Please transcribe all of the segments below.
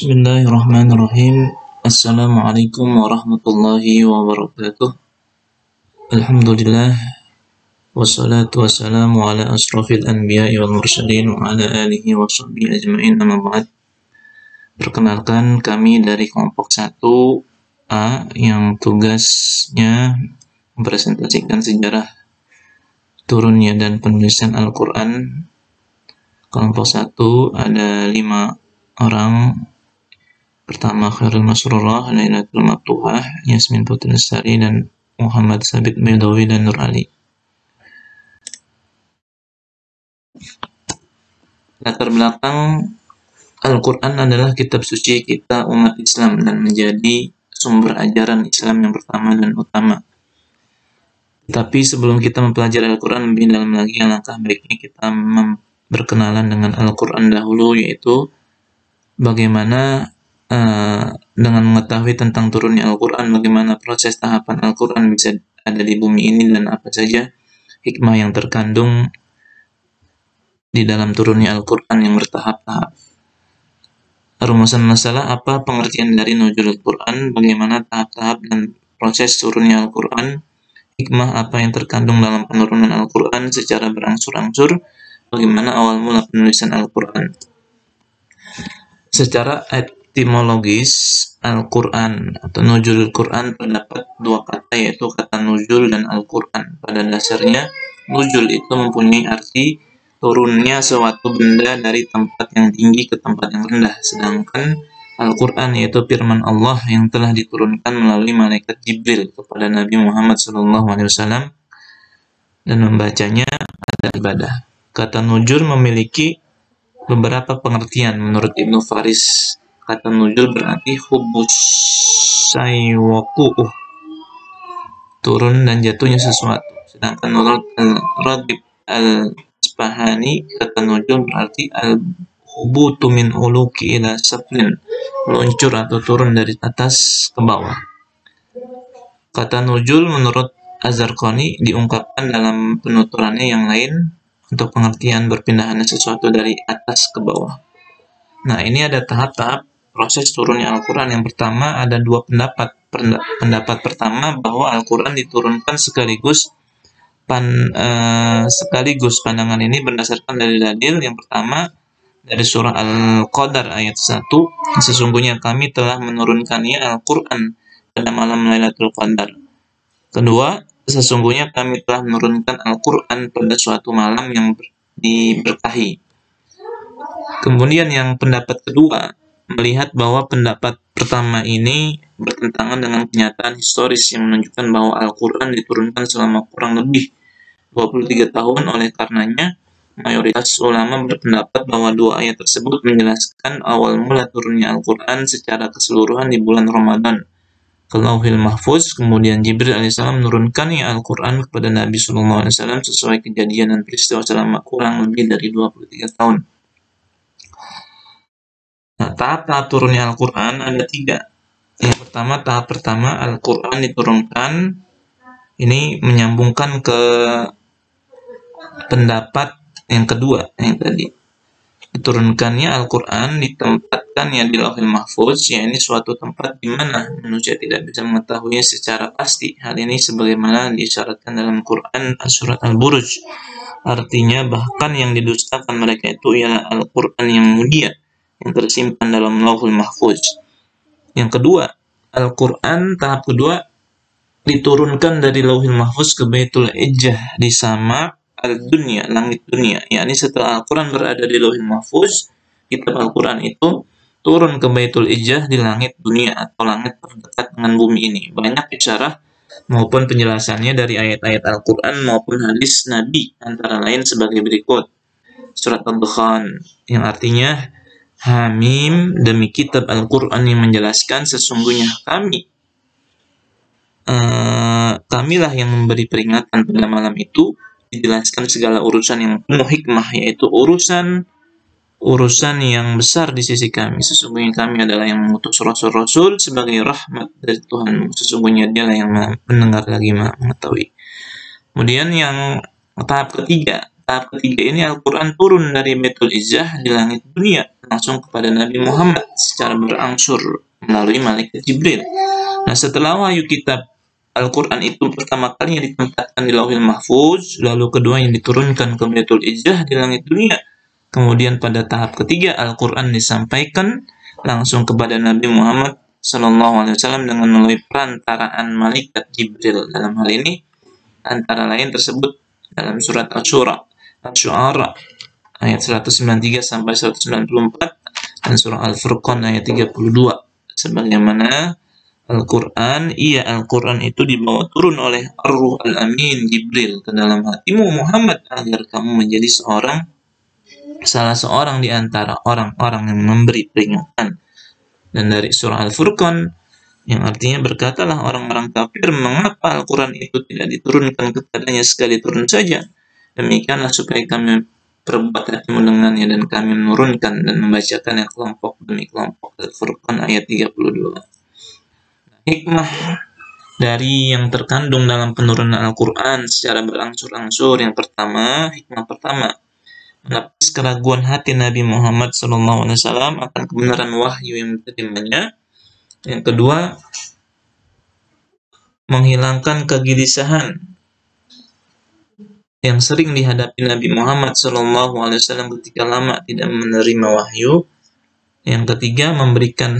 Bismillahirrahmanirrahim. Assalamualaikum warahmatullahi wabarakatuh. Alhamdulillah. Wassalatu wassalamu ala asrafil anbiya'i wal mursalin wa ala alihi wa sahbihi ajma'in, amma ba'd. Perkenalkan, kami dari kelompok 1A yang tugasnya mempresentasikan sejarah turunnya dan penulisan Al-Quran. Kelompok 1 ada 5 orang. Pertama, Khairul Masrurah, Lailatul Maftuhah, Yasmin Putri Lestari, dan Muhammad Sabit Baydawi dan Nur Ali. Latar belakang, Al-Quran adalah kitab suci kita umat Islam dan menjadi sumber ajaran Islam yang pertama dan utama. Tapi sebelum kita mempelajari Al-Quran lebih dalam lagi, alangkah baiknya kita berkenalan dengan Al-Quran dahulu, yaitu bagaimana dengan mengetahui tentang turunnya Al-Quran, bagaimana proses tahapan Al-Quran bisa ada di bumi ini, dan apa saja hikmah yang terkandung di dalam turunnya Al-Quran yang bertahap-tahap. Rumusan masalah, apa pengertian dari nuzul Al-Quran, bagaimana tahap-tahap dan proses turunnya Al-Quran, hikmah apa yang terkandung dalam penurunan Al-Quran secara berangsur-angsur, bagaimana awal mula penulisan Al-Quran. Secara etimologis, Al-Quran atau nuzul Al-Quran terdapat dua kata, yaitu kata nuzul dan Al-Quran. Pada dasarnya, nuzul itu mempunyai arti turunnya suatu benda dari tempat yang tinggi ke tempat yang rendah, sedangkan Al-Quran yaitu firman Allah yang telah diturunkan melalui malaikat Jibril kepada Nabi Muhammad SAW, dan membacanya adalah ibadah. Kata nuzul memiliki beberapa pengertian. Menurut Ibnu Faris, kata nuzul berarti hubus saywaku'uh, turun dan jatuhnya sesuatu. Sedangkan menurut Al-Radib Al-Isfahani, kata nuzul berarti al-hubutu min uluki ila saflin, meluncur atau turun dari atas ke bawah. Kata nuzul menurut Az-Zarqani diungkapkan dalam penuturannya yang lain untuk pengertian berpindahannya sesuatu dari atas ke bawah. Nah, ini ada tahap-tahap proses turunnya Al-Quran. Yang pertama, ada dua pendapat. Pendapat pertama bahwa Al-Quran diturunkan sekaligus. Pandangan ini berdasarkan dari dalil. Yang pertama, dari surah Al-Qadar ayat 1, sesungguhnya kami telah menurunkannya Al-Quran pada malam Lailatul Qadar. Kedua, sesungguhnya kami telah menurunkan Al-Quran pada suatu malam yang diberkahi. Kemudian yang pendapat kedua melihat bahwa pendapat pertama ini bertentangan dengan kenyataan historis yang menunjukkan bahwa Al-Quran diturunkan selama kurang lebih 23 tahun. Oleh karenanya, mayoritas ulama berpendapat bahwa dua ayat tersebut menjelaskan awal mula turunnya Al-Quran secara keseluruhan di bulan Ramadan ke Lauhil Mahfuz. Kemudian Jibril alaihissalam menurunkan Al-Quran kepada Nabi SAW sesuai kejadian dan peristiwa selama kurang lebih dari 23 tahun. Nah, tahap-tahap turunnya Al-Quran ada 3. Yang pertama, tahap pertama Al-Quran diturunkan. Ini menyambungkan ke pendapat yang kedua, yang tadi. Diturunkannya Al-Quran ditempatkannya di Lauhil Mahfuz, yakni suatu tempat di mana manusia tidak bisa mengetahuinya secara pasti. Hal ini sebagaimana diisyaratkan dalam Quran surat Al-Buruj. Artinya bahkan yang didustakan mereka itu ialah Al-Quran yang mulia yang tersimpan dalam Lauhul Mahfuz. Yang kedua, Al-Quran tahap kedua diturunkan dari Lauhil Mahfuz ke Baitul Izzah di sama al-dunya, langit dunia. Yakni setelah Al-Quran berada di Lauhil Mahfuz, kitab Al-Quran itu turun ke Baitul Izzah di langit dunia atau langit terdekat dengan bumi ini. Banyak bicara maupun penjelasannya dari ayat-ayat Al-Quran maupun hadis Nabi, antara lain sebagai berikut. Surat Ad-Dukhan yang artinya Hamim, demi kitab Al-Quran yang menjelaskan sesungguhnya kamilah yang memberi peringatan pada malam itu, dijelaskan segala urusan yang penuh hikmah, yaitu urusan yang besar di sisi kami. Sesungguhnya kami adalah yang mengutus rasul-rasul sebagai rahmat dari Tuhan. Sesungguhnya dialah yang mendengar lagi mengetahui. Kemudian yang tahap ketiga, tahap ketiga ini Al-Quran turun dari Baitul Izzah di langit dunia langsung kepada Nabi Muhammad secara berangsur melalui malaikat Jibril. Nah, setelah wahyu kitab Al-Quran itu pertama kali yang ditempatkan di Lauhil Mahfuz, lalu kedua yang diturunkan ke Baitul Izzah di langit dunia. Kemudian pada tahap ketiga Al-Quran disampaikan langsung kepada Nabi Muhammad SAW dengan melalui perantaraan malaikat Jibril. Dalam hal ini antara lain tersebut dalam surat Asy-Syu'ara ayat 193 sampai 194 dan surah Al-Furqan ayat 32. Sebagaimana Al-Quran itu dibawa turun oleh Ar-Ruh Al-Amin Jibril ke dalam hatimu Muhammad agar kamu menjadi salah seorang di antara orang-orang yang memberi peringatan. Dan dari surah Al-Furqan yang artinya berkatalah orang-orang kafir, mengapa Al-Quran itu tidak diturunkan kepadanya sekali turun saja? Demikianlah supaya kami perbuat hatimu dengannya dan kami menurunkan dan membacakannya kelompok demi kelompok. Al-Furqan ayat 32. Hikmah dari yang terkandung dalam penurunan Al-Quran secara berangsur-angsur. Yang pertama, hikmah pertama, menepis keraguan hati Nabi Muhammad SAW akan kebenaran wahyu yang diterimanya. Yang kedua, menghilangkan kegelisahan yang sering dihadapi Nabi Muhammad SAW ketika lama tidak menerima wahyu. Yang ketiga, memberikan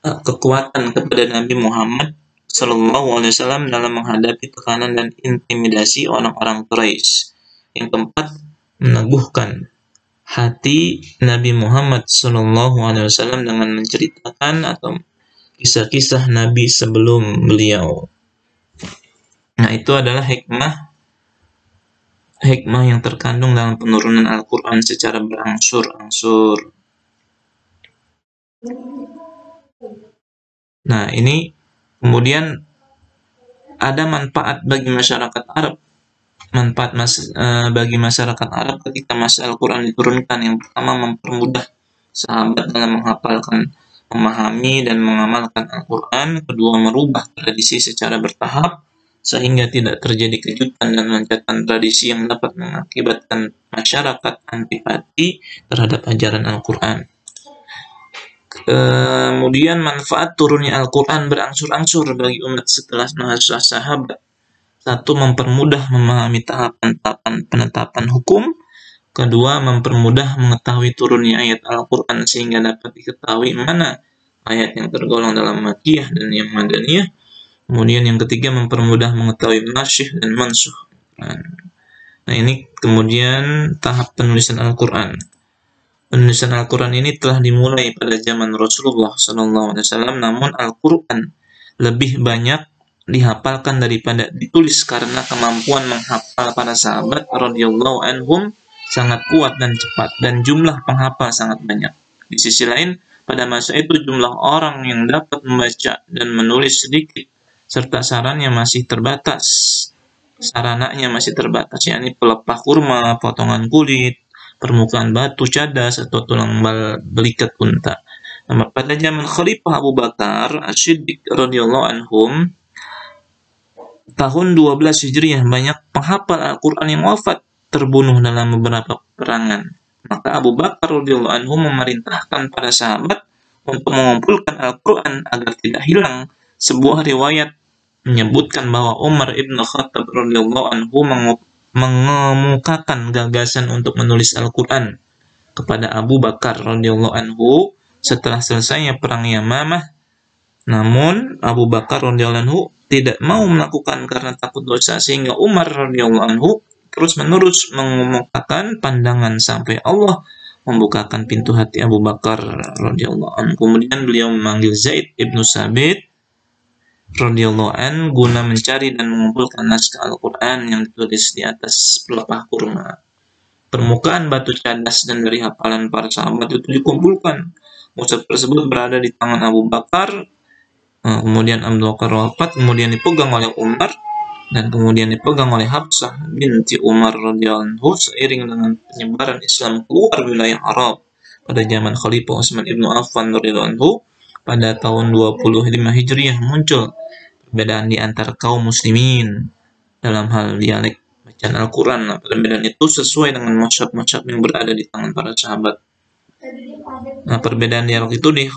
kekuatan kepada Nabi Muhammad SAW dalam menghadapi tekanan dan intimidasi orang-orang Quraisy. Yang keempat, meneguhkan hati Nabi Muhammad SAW dengan menceritakan atau kisah-kisah Nabi sebelum beliau. Nah, itu adalah hikmah yang terkandung dalam penurunan Al-Quran secara berangsur-angsur. Nah, ini kemudian ada manfaat bagi masyarakat Arab. Bagi masyarakat Arab ketika masa Al-Quran diturunkan. Yang pertama, mempermudah sahabat dalam menghafalkan, memahami dan mengamalkan Al-Quran. Kedua, merubah tradisi secara bertahap sehingga tidak terjadi kejutan dan loncatan tradisi yang dapat mengakibatkan masyarakat antipati terhadap ajaran Al-Quran. Kemudian manfaat turunnya Al-Quran berangsur-angsur bagi umat setelah masa sahabat. Satu, mempermudah memahami tahapan-tahapan penetapan hukum. Kedua, mempermudah mengetahui turunnya ayat Al-Quran sehingga dapat diketahui mana ayat yang tergolong dalam Makkiyah dan yang Madaniyah. Kemudian yang ketiga, mempermudah mengetahui nasyikh dan mansukh. Nah, ini kemudian tahap penulisan Al-Quran. Penulisan Al-Quran ini telah dimulai pada zaman Rasulullah SAW, namun Al-Quran lebih banyak dihafalkan daripada ditulis karena kemampuan menghafal para sahabat radhiyallahu anhum sangat kuat dan cepat, dan jumlah penghafal sangat banyak. Di sisi lain, pada masa itu jumlah orang yang dapat membaca dan menulis sedikit, serta sarananya masih terbatas. Sarananya masih terbatas, yakni pelepah kurma, potongan kulit, permukaan batu cadas atau tulang belikat unta. Nah, pada zaman Khalifah Abu Bakar As-Siddiq radhiyallahu anhum, tahun 12 Hijriah, banyak penghafal Al-Quran yang wafat terbunuh dalam beberapa peperangan. Maka Abu Bakar radhiyallahu anhu memerintahkan para sahabat untuk mengumpulkan Al-Quran agar tidak hilang. Sebuah riwayat menyebutkan bahwa Umar ibn Khattab radhiyallahu anhu mengemukakan gagasan untuk menulis Al-Quran kepada Abu Bakar radhiyallahu anhu setelah selesainya perang Yamamah. Namun Abu Bakar radhiyallahu anhu tidak mau melakukan karena takut dosa, sehingga Umar radhiyallahu anhu terus-menerus mengemukakan pandangan sampai Allah membukakan pintu hati Abu Bakar radhiyallahu anhu. Kemudian beliau memanggil Zaid ibnu Sabit radhiyallahu anhu guna mencari dan mengumpulkan naskah Al-Quran yang ditulis di atas pelepah kurma. Permukaan batu cadas dan dari hafalan para sahabat itu dikumpulkan. Mushaf tersebut berada di tangan Abu Bakar. Kemudian Abu Bakar wafat, kemudian dipegang oleh Umar, dan kemudian dipegang oleh Hafsah binti Umar radhiyallahu anhu seiring dengan penyebaran Islam keluar wilayah Arab pada zaman Khalifah Utsman ibnu Affan radhiyallahu anhu. Pada tahun 25 Hijriah muncul perbedaan di antara kaum muslimin dalam hal dialek bacaan Al-Quran. Nah, perbedaan itu sesuai dengan mushaf yang berada di tangan para sahabat. Nah, perbedaan dialog itu